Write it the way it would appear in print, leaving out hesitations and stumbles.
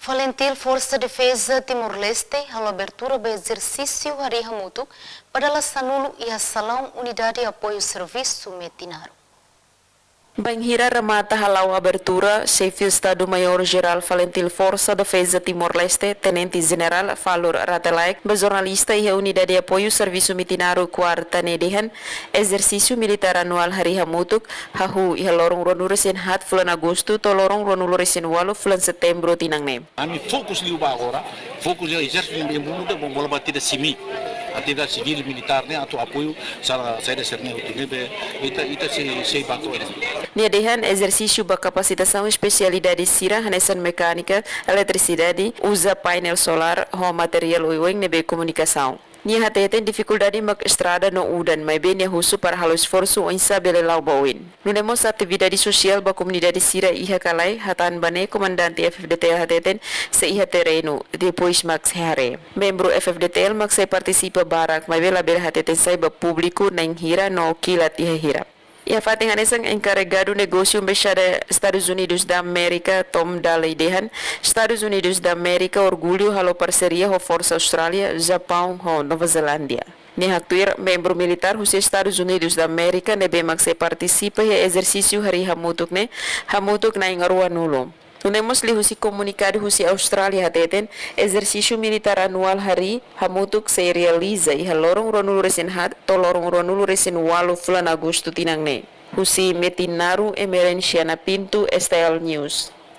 Valentil Força Defesa Timor-Leste hal abertura do exercício Hari Hamutuk pada Lasanulu e a Salão Unidade de Apoio Serviço Metinaro. Banhira remata halau abertura, chefe Estado-Maior-Geral Valentil Força Defesa Timor-Leste, Tenente General Valor Ratelaik, jornalista e a Unidade de Apoio Serviço Metinaro Quarta Nedehan, exercício militar anual Hari Hamutuk, hahu e lorong ronuresen hat fulan Agosto, to lorong ronuresen walu fulan Setembro tinangne. Kami fokus liuba agora, fokus ya exército yang muda bola batida simi, atida civil militarnya atau apoio saya sernya utine ita se bantu ele. Nedehan exercício ba capacitação especialidade sira hanesan mecânica, eletricidade, usa painel solar, ho material uiwing nebe comunicação. Nia hateten dificuldade mak estrada no udan, mas bem husu para halo esforço em saber lau bawin. Nunemos atividade social ba comunidade sira iha kalai hatan bane comandante FFDTL hateten se iha terreno depois max hare. Membro FFDTL max se participa barak, mas bela bela hateten sai ba público na hira no kilat iha hira. E a fating hanesang encarregado negócio embaixada Estados Unidos da América Tom Daleidehan, Estados Unidos da América orgulho halo parceria ho Força Austrália, Japão ho Nova Zelândia. Nehatuir membro militar dos Estados Unidos da América nebe se participa e exercício Hari Hamutuk na ingarua nulo. Nunemos li husi comunicado husi Austrália hateten exercício militar anual Hari Hamutuk se realiza e lorong ronulu resen hat to lorong ronulu resen walu fulan Agosto tinangne. Husi Metinaru Emerenciana Pintu STL News.